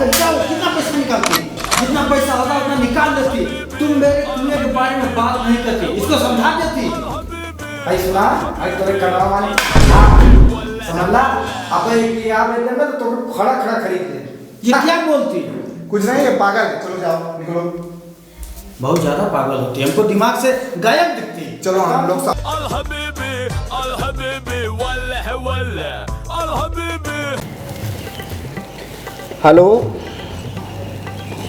पागल क्या हो, कितना पैसा निकालती, जितना पैसा होता उतना निकाल लेती। तुम मेरे कुएं के बारे में बात नहीं करती, इसको समझा देती। भाई सुना, भाई तेरे कटवा वाले समझला, अब यहाँ बैठे में तो खड़ा खड़ा खरीद ले। ये क्या बोलती? कुछ नहीं है, पागल है। चलो जाओ, निकलो। बहुत ज्यादा पागल होती है, हमको दिमाग से गायब दिखती है। चलो हम लोग सब हेलो,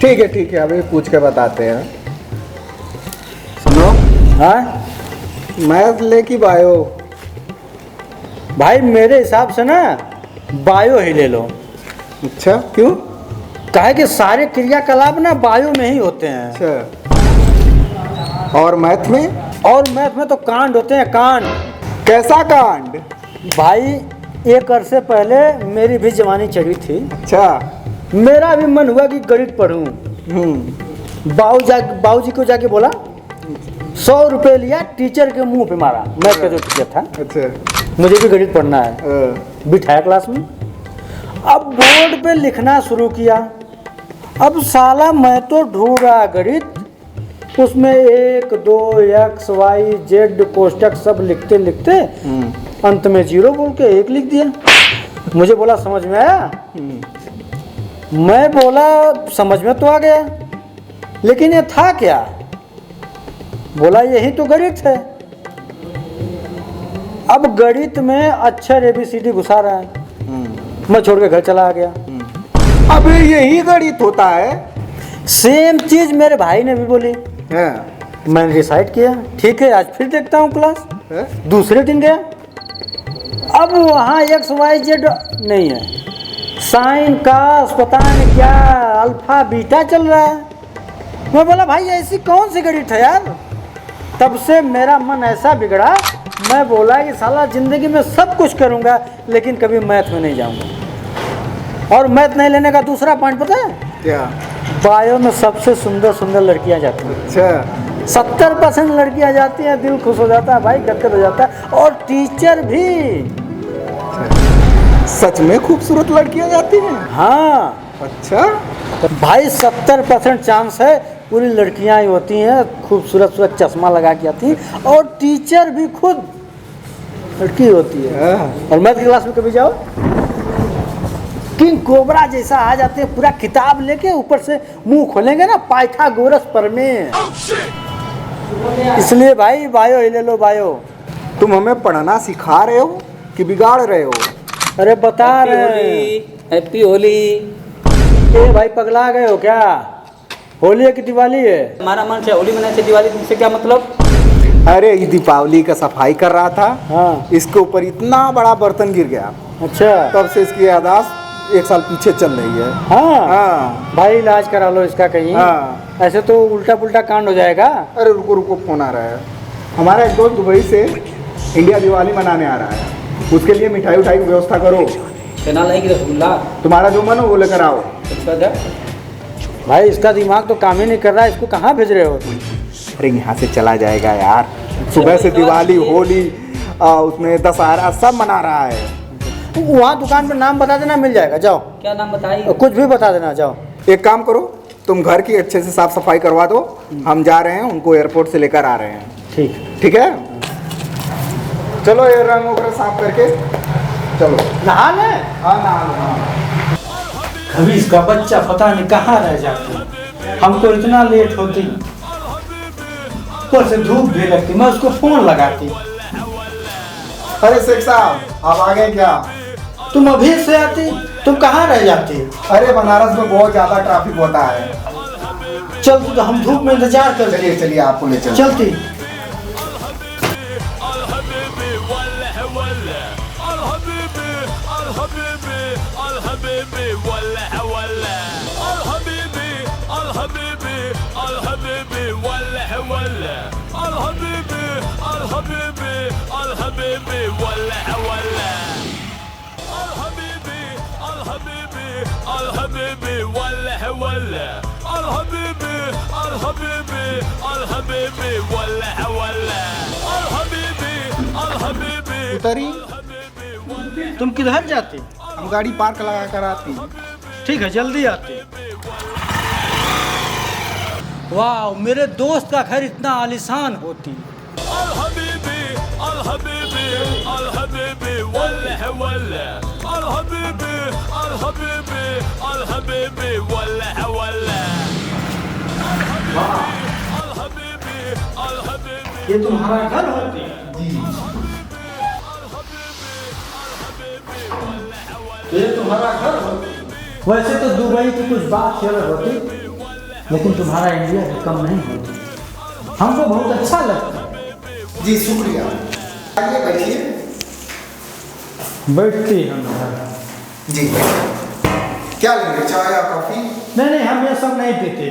ठीक है, अभी पूछ के बताते हैं। सुनो, हाँ मैथ ले की बायो? भाई मेरे हिसाब से ना बायो ही ले लो। अच्छा, क्यों? काहे कि सारे क्रियाकलाप ना बायो में ही होते हैं। अच्छा, और मैथ में? और मैथ में तो कांड होते हैं, कांड। कैसा कांड? भाई एक अरसे पहले मेरी भी जवानी चढ़ी थी। अच्छा। मेरा भी मन हुआ कि गणित पढ़ूं। बाबूजी को जाके बोला, 100 रुपये लिया, टीचर के मुंह पे मारा, मैथ का जो टीचर था। अच्छा, मुझे भी गणित पढ़ना है। बिठाया क्लास में, अब बोर्ड पे लिखना शुरू किया। अब साला मैं तो ढूंढ रहा गणित, उसमें 1 2 x y z कोष्टक सब लिखते लिखते अंत में 0 बोल के 1 लिख दिया। मुझे बोला समझ में आया? मैं बोला समझ में तो आ गया, लेकिन ये था क्या? बोला यही तो गणित है। अब गणित में अक्षर ABCD घुसा रहा है। मैं छोड़ के घर चला गया। अब यही गणित होता है? सेम चीज मेरे भाई ने भी बोली। मैंने डिसाइड किया, ठीक है आज फिर देखता हूँ क्लास। दूसरे दिन गया, अब वहाँ x y z नहीं है, साइन कास पता नहीं क्या अल्फा बीटा चल रहा है। मैं बोला भाई ऐसी कौन सी गणित है यार। तब से मेरा मन ऐसा बिगड़ा, मैं बोला कि साला जिंदगी में सब कुछ करूँगा लेकिन कभी मैथ में नहीं जाऊँगा। और मैथ नहीं लेने का दूसरा पॉइंट पता है क्या? बायो में सबसे सुंदर सुंदर लड़कियां जाती हैं। अच्छा, 70% लड़कियां जाती हैं, दिल खुश हो जाता है भाई, गदगद हो जाता है। और टीचर भी। सच में खूबसूरत लड़कियां जाती हैं? हाँ। अच्छा भाई 70% चांस है पूरी लड़कियां ही होती हैं, खूबसूरत सूरत चश्मा लगा के आती हैं, और टीचर भी खुद लड़की होती है। और मैथ की क्लास में कभी जाओ, किंग कोबरा जैसा आ जाते हैं, पूरा किताब लेके ऊपर से मुंह खोलेंगे ना पाइथागोरस प्रमेय। इसलिए भाई बायो ही ले लो, बायो। तुम हमें पढ़ना सिखा रहे हो कि बिगाड़ रहे हो? अरे बता रहे, हैप्पी होली। ए भाई पगला गए हो क्या? होली है कि दिवाली है? हमारा मन से होली मनाने से दिवाली तुमसे क्या मतलब? अरे ये दीपावली का सफाई कर रहा था। हाँ। इसके ऊपर इतना बड़ा बर्तन गिर गया। अच्छा, तब से इसकी याददाश्त 1 साल पीछे चल रही है। हाँ। हाँ भाई इलाज करा लो इसका कहीं। हाँ। ऐसे तो उल्टा पुल्टा कांड हो जाएगा। अरे रुको फोन आ रहा है। हमारा एक दोस्त दुबई से इंडिया दिवाली मनाने आ रहा है, उसके लिए मिठाई उठाई की व्यवस्था करो। चना लाएगी रसगुल्ला? तुम्हारा जो मन हो वो लेकर आओ। अच्छा भाई इसका दिमाग तो काम ही नहीं कर रहा है, इसको कहाँ भेज रहे हो तुम? अरे यहाँ से चला जाएगा यार, सुबह से दिवाली होली उसमें दशहरा सब मना रहा है। वहाँ दुकान पर नाम बता देना, मिल जाएगा। जाओ। क्या नाम बताई? कुछ भी बता देना, जाओ। एक काम करो, तुम घर की अच्छे से साफ सफाई करवा दो, हम जा रहे हैं, उनको एयरपोर्ट से लेकर आ रहे हैं। ठीक है? चलो ये रंग वगैरह साफ करके चलो। नहा ले। हाँ नहा लो, हाँ। कभी इसका बच्चा पता नहीं कहाँ रह जाता, हमको इतना लेट होती, ऊपर से धूप भी लगती, मैं उसको फोन लगाती। अरे शेख साहब आप आ गए क्या? तुम अभी से आती, तुम कहाँ रह जाती? अरे बनारस में बहुत ज्यादा ट्रैफिक होता है। चलती तो हम धूप में इंतजार कर। चलिए आपको ले चलते। चलती। उतरी? तुम किधर जाती? हम गाड़ी पार्क लगा कर आती। ठीक है, जल्दी आते। वाह, मेरे दोस्त का घर इतना आलीशान होती। ये तुम्हारा घर होती? जी। ये तुम्हारा घर होती? वैसे तो दुबई की कुछ बात अलग होती, लेकिन तुम्हारा इंडिया भी कम नहीं होती। हमको बहुत अच्छा लगता है। जी शुक्रिया। आइए बैठिए। बैठते हम। जी क्या लेंगे, चाय या कॉफी? नहीं, हम ये सब नहीं पीते।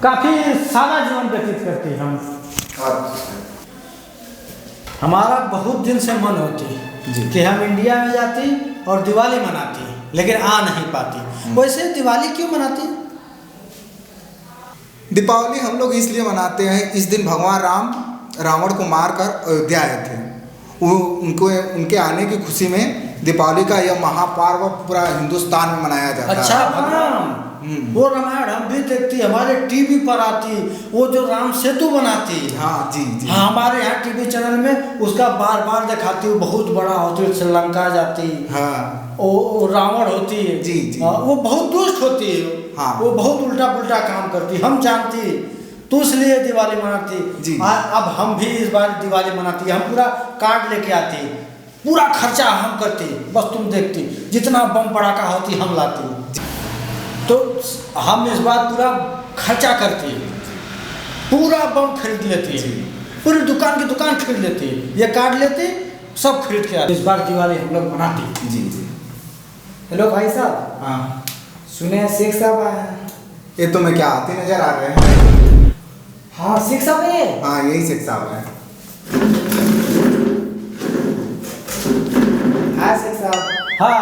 काफी सादा जीवन व्यतीत करते हम। हमारा बहुत दिन से मन होती कि हम इंडिया में जाती और दिवाली मनाती, लेकिन आ नहीं पाती। वैसे दिवाली क्यों मनाती? दीपावली हम लोग इसलिए मनाते हैं, इस दिन भगवान राम रावण को मारकर अयोध्या आए थे। वो उनके आने की खुशी में दीपावली का यह महापर्व पूरा हिंदुस्तान में मनाया जाता है। अच्छा, वो रामायण हम भी देखती, हमारे टीवी पर आती, वो जो राम सेतु बनाती। हाँ जी जी। हाँ, हमारे यहाँ टीवी चैनल में उसका बार बार दिखाती, वो बहुत बड़ा होती, श्रीलंका जाती। हाँ वो रावण होती है। जी जी। वो बहुत दुष्ट होती है। हाँ। वो बहुत उल्टा पुल्टा काम करती, हम जानती, तो इसलिए दिवाली मनाती जी। अब हम भी इस बार दिवाली मनाती, हम पूरा कार्ड लेके आती, पूरा खर्चा हम करती, बस तुम देखती, जितना बम पड़ाका होती हम लाती। तो हम इस बार पूरा खर्चा करती, पूरा बम खरीद लेती, पूरी दुकान की दुकान खरीद लेती, ये कार्ड लेती, सब खरीद के आती। इस बार दिवाली हम लोग मनाती। जी जी। हेलो भाई साहब। हाँ सुने शेख साहब आए हैं। ये तुम्हें क्या आते नजर आ रहे हैं? हाँ शेख साहब है। हाँ यही शेख साहब है। हाय शेख साहब। Hi,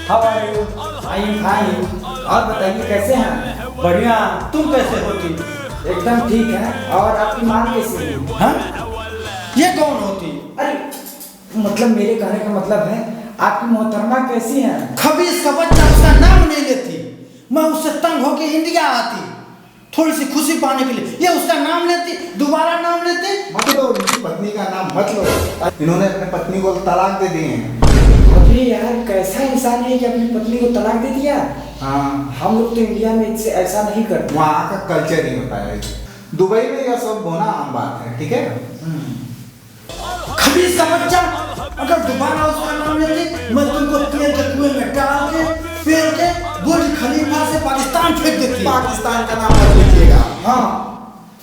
how are you? I am fine. और बताइए कैसे हैं? बढ़िया, तुम कैसे होती? एकदम ठीक है। और आपकी माँ कैसी है? हाँ? ये कौन होती? अरे मतलब मेरे कहने का मतलब है आपकी मोहतरमा कैसी है? खबीस का बच्चा उसका नाम नहीं लेती, मैं उससे तंग होके इंडिया आती थोड़ी सी खुशी पाने के लिए, ये उसका नाम लेती, दोबारा नाम लेती। मत लो उनकी पत्नी का नाम मत लो, इन्होंने अपने पत्नी को तलाक दे दिए हैं। अरे यार कैसा इंसान है कि अपनी पत्नी को तलाक दे दिया। हाँ हम लोग तो इंडिया में इससे ऐसा नहीं करते। वहाँ का कल्चर ही होता है। दुबई में यह सब होना आम बात है। ठीक है। खबीस का बच्चा, अगर दोबारा उसका नाम लेती, मैं तुमको तेल के कुएं में डाल के फेर के बुर्ज खलीफा से पाकिस्तान फेंक देती। पाकिस्तान का नाम मत लीजिएगा। हाँ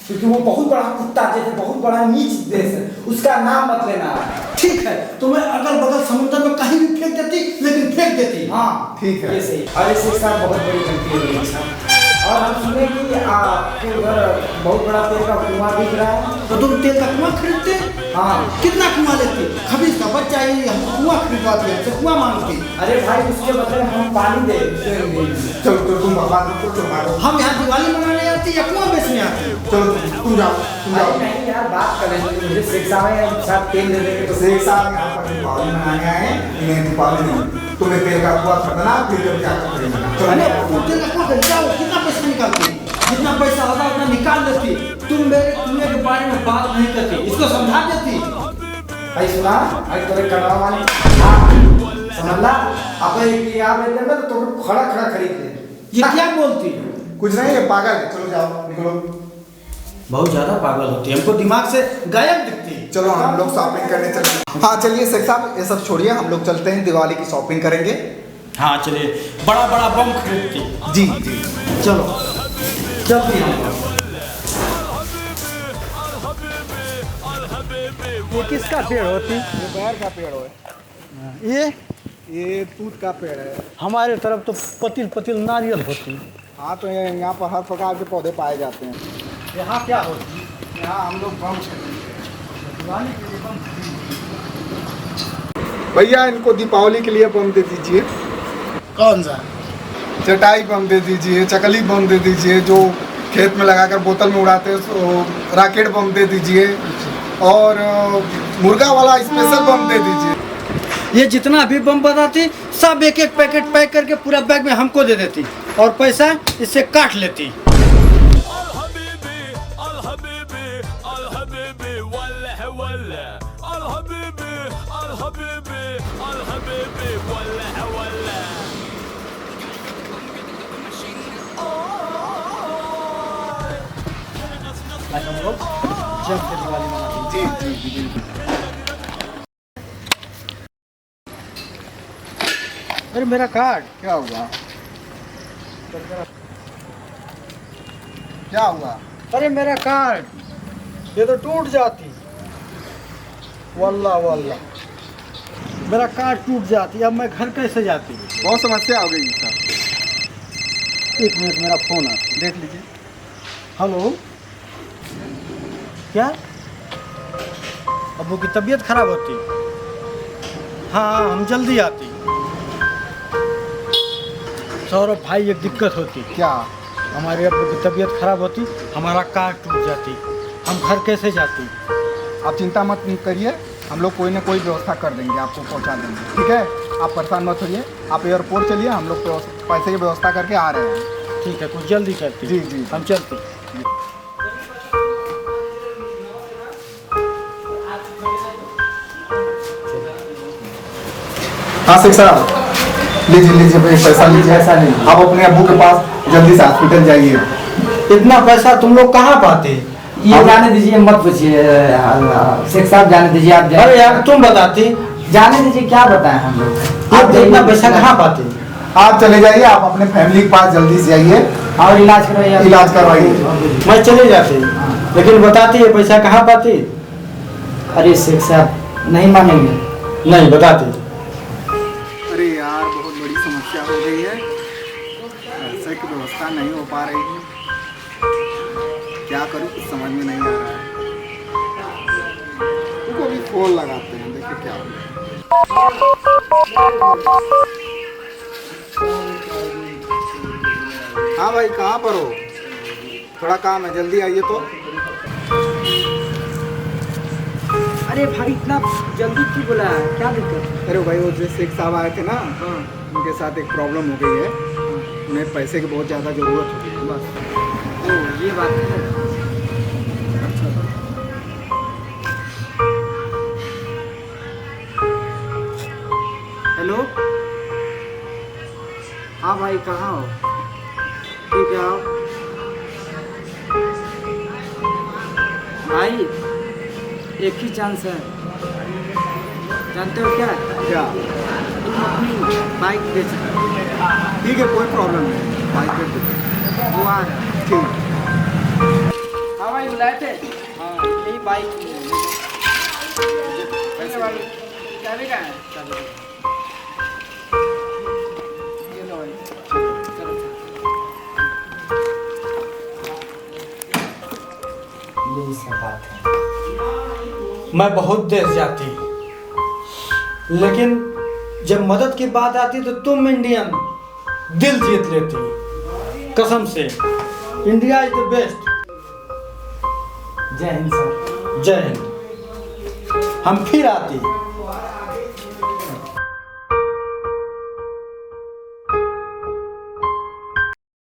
क्योंकि वो बहुत बड़ा कुत्ता जैसे बहुत बड़ा नीच देश है, उसका नाम मत लेना। ठीक है, तो मैं अगल बगल समुद्र में कहीं भी फेंक देती, लेकिन फेंक देती। हाँ ठीक है। ये सही। और इस साहब बहुत बड़ी गलती हो गई साहब। और हम सुने कि आपके उधर बहुत बड़ा तेल का कुआं बिक रहा है। तो तुम तेल का कुआं खरीदते? हाँ कितना कुआं लेते? खबीस का बच्चा ही हम कुआं खरीदवाती है, कुआं मांगती। अरे भाई उसके बदले हम पानी दे देंगे। चलो तो तुम बर्बाद मत करो, मारो। हम यहाँ दिवाली मनाने आती या कुआं बेचने आती? चलो तुम जाओ, तुम जाओ। अरे नहीं यार बात कर लेंगे, मुझे शेख साहब तेल दे देंगे तो शेख साहब यहाँ पर दीपावली मनाने आए हैं, इन्हें दीपावली नहीं, तुम्हें तेल का कुआं खरीदना, फिर जब जाकर खरीदना। अरे चलो तुम तेल का कुआं खरीद जाओ, कितना पैसा निकालती? जितना पैसा होता उतना निकाल लेती। तुम मेरे कुएं के बारे में बात नहीं करती, इसको समझा देती। भाई सुना आज तेरे कड़वा वाले हाँ समझला अब एक यहाँ लेते ना तो खड़ा खड़ा खरीद ले। ये क्या बोलती? कुछ नहीं है, पागल है। चलो जाओ, निकलो। बहुत ज्यादा पागल होती है, हमको दिमाग से गायब दिखती। चलो हम लोग शॉपिंग करने चलते हैं। हाँ चलिए शेख साहब ये सब छोड़िए, हम लोग चलते हैं, दिवाली की शॉपिंग करेंगे। हाँ चलिए, बड़ा बड़ा बम खरीदती। जी जी। चलो चलती हम लोग। ये किसका पेड़ होती? ये बैर का पेड़ है। ये तूत का पेड़ है। हमारे तरफ तो पतिल पतिल नारियल होती। हाँ तो यहाँ पर हर प्रकार के पौधे पाए जाते हैं। यहाँ क्या होती? यहाँ हम लोग बम दिवाली के लिए बम भैया इनको दीपावली के लिए बम दे दीजिए। कौन सा? चटाई बम दे दीजिए, चकली बम दे दीजिए, जो खेत में लगाकर बोतल में उड़ाते हैं, रॉकेट बम दे दीजिए, और मुर्गा वाला स्पेशल बम दे दीजिए। ये जितना भी बम बनाती सब एक एक पैकेट पैक करके पूरा बैग में हमको दे देती और पैसा इससे काट लेती। हम लोग जम के दिवाली मनाते हैं। जी जी जी बिल्कुल। अरे मेरा कार्ड क्या हुआ? क्या हुआ? अरे मेरा कार्ड ये तो टूट जाती। वल्ला वल्ला मेरा कार्ड टूट जाती, अब मैं घर कैसे जाती? बहुत समस्या हो गई सर। एक मिनट मेरा फोन आता। देख लीजिए। हेलो, क्या अब्बू की तबीयत खराब होती? हाँ हम जल्दी आती। सौरभ भाई एक दिक्कत होती। क्या? हमारे अब्बू की तबीयत खराब होती, हमारा कार टूट जाती, हम घर कैसे जाती? आप चिंता मत करिए, हम लोग कोई ना कोई व्यवस्था कर देंगे, आपको पहुंचा देंगे। ठीक है, आप परेशान मत होइए, आप एयरपोर्ट चलिए, हम लोग पैसे की व्यवस्था करके आ रहे हैं। ठीक है, कुछ जल्दी करती। जी जी हम चलते। हाँ शेख साहब, लीजिए लीजिए पैसा लीजिए। पैसा लीजिए। आप अपने अब्बू के पास जल्दी से हॉस्पिटल जाइए। इतना पैसा तुम लोग कहाँ पाते? ये जाने दीजिए, मत पूछिए शेख साहब, जाने दीजिए आप। अरे यार तुम बताती। जाने दीजिए, क्या बताएं हम लोग। आप इतना पैसा कहाँ पाते? आप चले जाइए, आप अपने फैमिली के पास जल्दी से जाइए और इलाज करवाइए। इलाज करवाइए। मैं चले जाती, लेकिन बताती ये पैसा कहाँ पाती? अरे शेख साहब नहीं मानेंगे। नहीं बताती। अरे यार बहुत बड़ी समस्या हो गई है, पैसे की व्यवस्था नहीं हो पा रही है, क्या करूं कुछ समझ में नहीं आ रहा है। उनको अभी फोन लगाते हैं, देखिए क्या होगा। हाँ भाई कहाँ पर हो? थोड़ा काम है, जल्दी आइए तो। अरे भाई इतना जल्दी क्यों बोला, क्या दिक्कत? अरे भाई वो जो शेख साहब आए थे ना, उनके साथ एक प्रॉब्लम हो गई है, उन्हें पैसे की बहुत ज़्यादा ज़रूरत होती है बस। ओ ये बात है। हेलो, हाँ भाई कहाँ हो? ठीक है आओ। भाई एक ही चांस है, जानते हो क्या? क्या? तुम अपनी बाइक बेच दो। ठीक है कोई प्रॉब्लम नहीं, बाइक पे दो। वो आ रहा है। ठीक। हाँ भाई बुलाए थे। हाँ यही बाइक पैसे भाई चाबी का है। चाबी ये लो भाई, चलो यही सब बात है। मैं बहुत देर जाती, लेकिन जब मदद की बात आती तो तुम इंडियन दिल जीत लेती। कसम से इंडिया इज द बेस्ट। जय हिंद सर। जय हिंद। हम फिर आती।